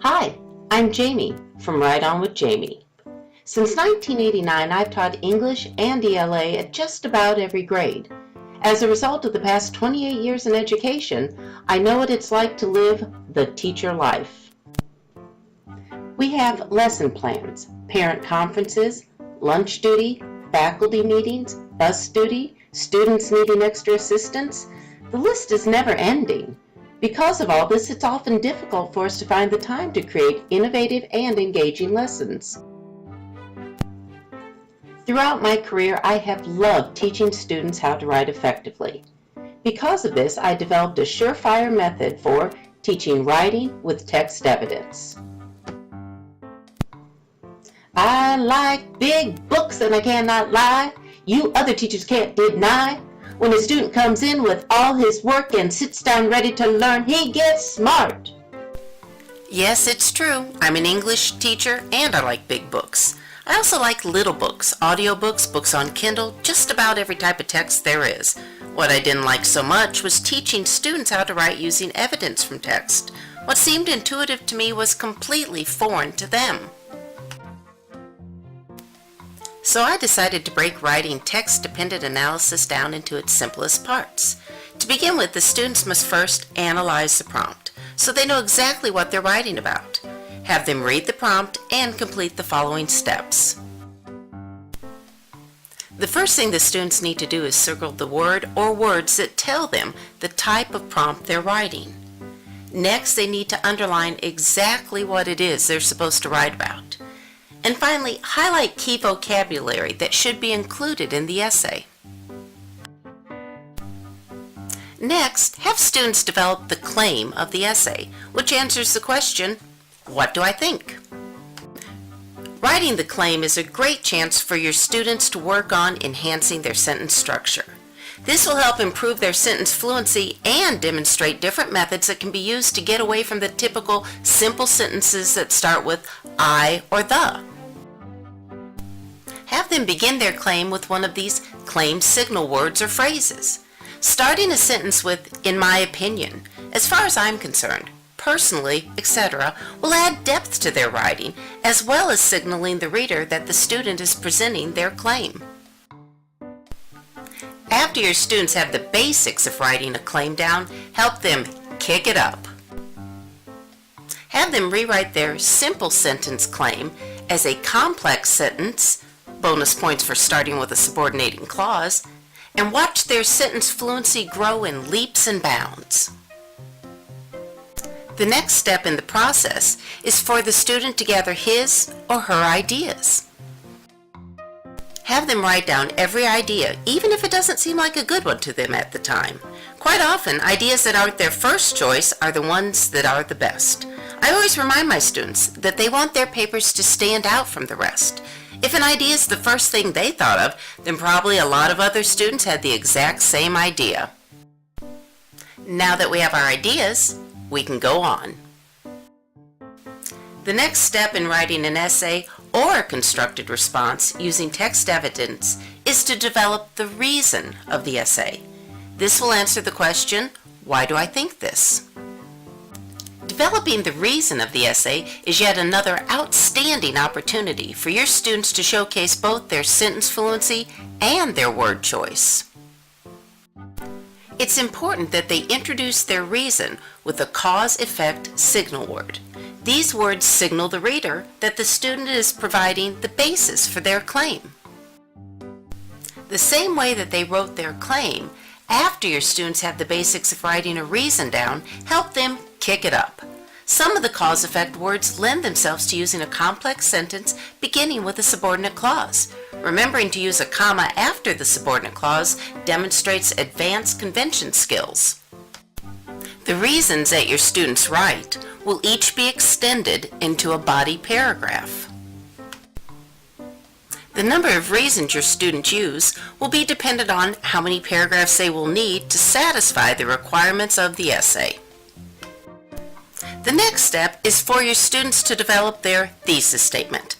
Hi, I'm Jamie from Right On with Jamie. Since 1989, I've taught English and ELA at just about every grade. As a result of the past 28 years in education, I know what it's like to live the teacher life. We have lesson plans, parent conferences, lunch duty, faculty meetings, bus duty, students needing extra assistance. The list is never ending. Because of all this, it's often difficult for us to find the time to create innovative and engaging lessons. Throughout my career, I have loved teaching students how to write effectively. Because of this, I developed a surefire method for teaching writing with text evidence. I like big books and I cannot lie. You other teachers can't deny. When a student comes in with all his work and sits down ready to learn, he gets smart. Yes, it's true. I'm an English teacher and I like big books. I also like little books, audiobooks, books on Kindle, just about every type of text there is. What I didn't like so much was teaching students how to write using evidence from text. What seemed intuitive to me was completely foreign to them. So I decided to break writing text-dependent analysis down into its simplest parts. To begin with, the students must first analyze the prompt, so they know exactly what they're writing about. Have them read the prompt and complete the following steps. The first thing the students need to do is circle the word or words that tell them the type of prompt they're writing. Next, they need to underline exactly what it is they're supposed to write about. And finally, highlight key vocabulary that should be included in the essay. Next, have students develop the claim of the essay, which answers the question, what do I think? Writing the claim is a great chance for your students to work on enhancing their sentence structure. This will help improve their sentence fluency and demonstrate different methods that can be used to get away from the typical simple sentences that start with I or the. Have them begin their claim with one of these claim signal words or phrases. Starting a sentence with, in my opinion, as far as I'm concerned, personally, etc., will add depth to their writing, as well as signaling the reader that the student is presenting their claim. After your students have the basics of writing a claim down, help them kick it up. Have them rewrite their simple sentence claim as a complex sentence, bonus points for starting with a subordinating clause, and watch their sentence fluency grow in leaps and bounds. The next step in the process is for the student to gather his or her ideas. Have them write down every idea, even if it doesn't seem like a good one to them at the time. Quite often, ideas that aren't their first choice are the ones that are the best. I always remind my students that they want their papers to stand out from the rest. If an idea is the first thing they thought of, then probably a lot of other students had the exact same idea. Now that we have our ideas, we can go on. The next step in writing an essay or a constructed response using text evidence is to develop the reason of the essay. This will answer the question, why do I think this? Developing the reason of the essay is yet another outstanding opportunity for your students to showcase both their sentence fluency and their word choice. It's important that they introduce their reason with a cause-effect signal word. These words signal the reader that the student is providing the basis for their claim. The same way that they wrote their claim, after your students have the basics of writing a reason down, help them kick it up. Some of the cause-effect words lend themselves to using a complex sentence beginning with a subordinate clause. Remembering to use a comma after the subordinate clause demonstrates advanced convention skills. The reasons that your students write will each be extended into a body paragraph. The number of reasons your students use will be dependent on how many paragraphs they will need to satisfy the requirements of the essay. The next step is for your students to develop their thesis statement.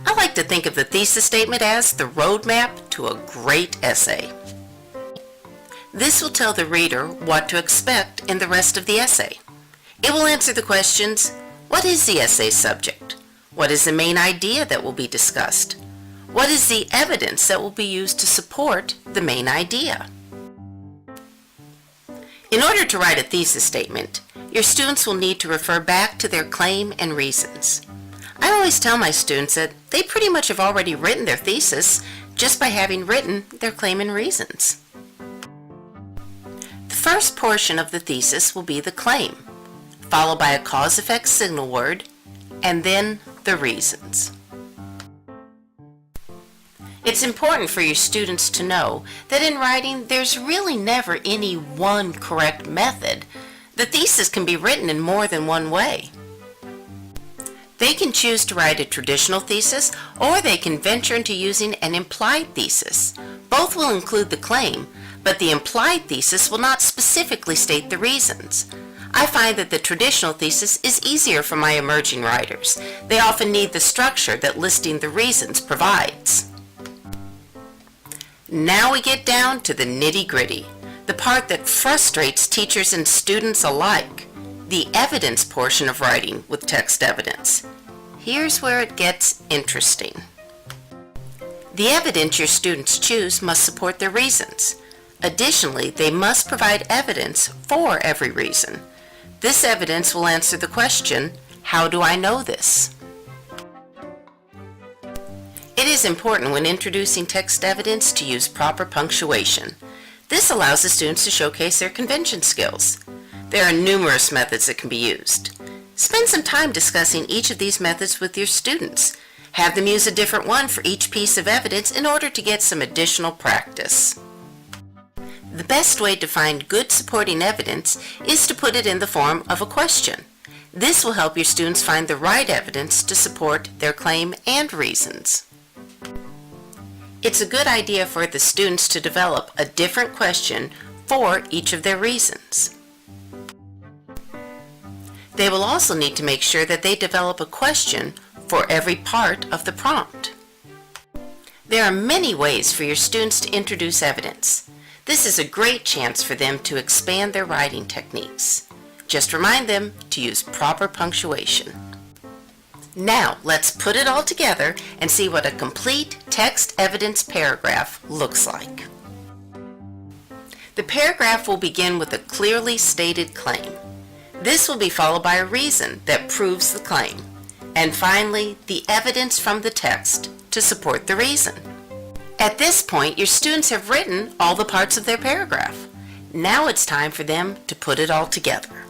I like to think of the thesis statement as the roadmap to a great essay. This will tell the reader what to expect in the rest of the essay. It will answer the questions, What is the essay subject? What is the main idea that will be discussed? What is the evidence that will be used to support the main idea? In order to write a thesis statement, your students will need to refer back to their claim and reasons. I always tell my students that they pretty much have already written their thesis just by having written their claim and reasons. The first portion of the thesis will be the claim, followed by a cause-effect signal word, and then the reasons. It's important for your students to know that in writing there's really never any one correct method. The thesis can be written in more than one way. They can choose to write a traditional thesis, or they can venture into using an implied thesis. Both will include the claim, but the implied thesis will not specifically state the reasons. I find that the traditional thesis is easier for my emerging writers. They often need the structure that listing the reasons provides. Now we get down to the nitty-gritty, the part that frustrates teachers and students alike, the evidence portion of writing with text evidence. Here's where it gets interesting. The evidence your students choose must support their reasons. Additionally, they must provide evidence for every reason. This evidence will answer the question, how do I know this? It is important when introducing text evidence to use proper punctuation. This allows the students to showcase their convention skills. There are numerous methods that can be used. Spend some time discussing each of these methods with your students. Have them use a different one for each piece of evidence in order to get some additional practice. The best way to find good supporting evidence is to put it in the form of a question. This will help your students find the right evidence to support their claim and reasons. It's a good idea for the students to develop a different question for each of their reasons. They will also need to make sure that they develop a question for every part of the prompt. There are many ways for your students to introduce evidence. This is a great chance for them to expand their writing techniques. Just remind them to use proper punctuation. Now, let's put it all together and see what a complete text evidence paragraph looks like. The paragraph will begin with a clearly stated claim. This will be followed by a reason that proves the claim. And finally, the evidence from the text to support the reason. At this point, your students have written all the parts of their paragraph. Now it's time for them to put it all together.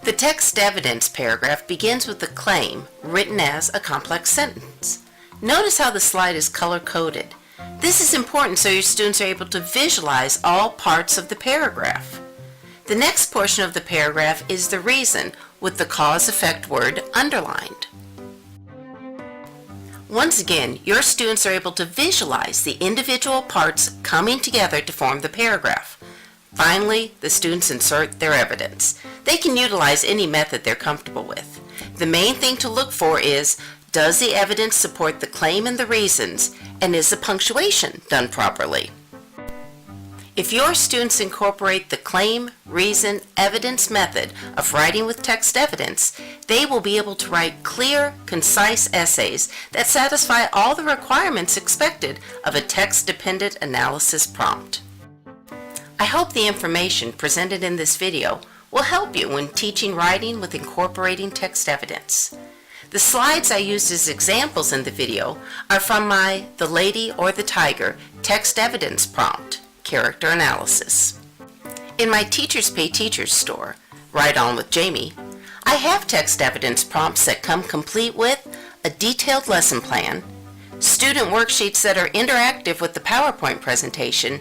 The text evidence paragraph begins with the claim written as a complex sentence. Notice how the slide is color-coded. This is important so your students are able to visualize all parts of the paragraph. The next portion of the paragraph is the reason with the cause-effect word underlined. Once again, your students are able to visualize the individual parts coming together to form the paragraph. Finally, the students insert their evidence. They can utilize any method they're comfortable with. The main thing to look for is, does the evidence support the claim and the reasons, and is the punctuation done properly? If your students incorporate the claim, reason, evidence method of writing with text evidence, they will be able to write clear, concise essays that satisfy all the requirements expected of a text-dependent analysis prompt. I hope the information presented in this video will help you when teaching writing with incorporating text evidence. The slides I used as examples in the video are from my The Lady or the Tiger text evidence prompt, character analysis. In my Teachers Pay Teachers store, Write On with Jamie, I have text evidence prompts that come complete with a detailed lesson plan, student worksheets that are interactive with the PowerPoint presentation,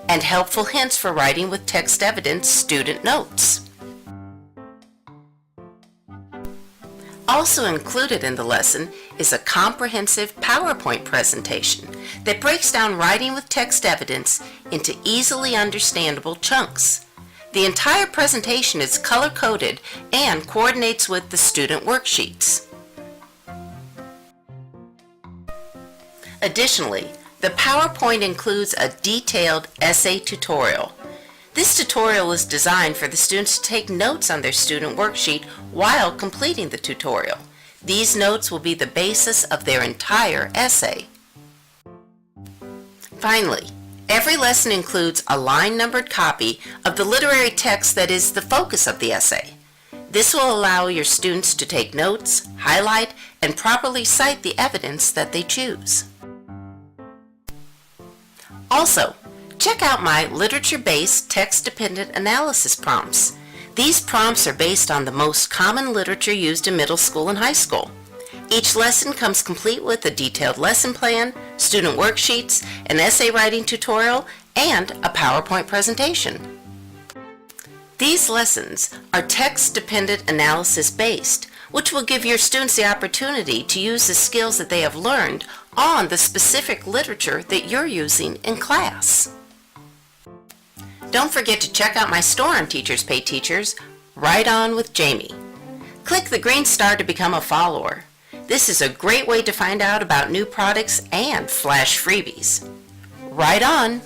and helpful hints for writing with text evidence student notes. Also included in the lesson is a comprehensive PowerPoint presentation that breaks down writing with text evidence into easily understandable chunks. The entire presentation is color-coded and coordinates with the student worksheets. Additionally, the PowerPoint includes a detailed essay tutorial. This tutorial is designed for the students to take notes on their student worksheet while completing the tutorial. These notes will be the basis of their entire essay. Finally, every lesson includes a line-numbered copy of the literary text that is the focus of the essay. This will allow your students to take notes, highlight, and properly cite the evidence that they choose. Also, check out my literature-based text-dependent analysis prompts. These prompts are based on the most common literature used in middle school and high school. Each lesson comes complete with a detailed lesson plan, student worksheets, an essay writing tutorial, and a PowerPoint presentation. These lessons are text-dependent analysis based, which will give your students the opportunity to use the skills that they have learned on the specific literature that you're using in class. Don't forget to check out my store on Teachers Pay Teachers, Right On with Jamie. Click the green star to become a follower. This is a great way to find out about new products and flash freebies. Right on!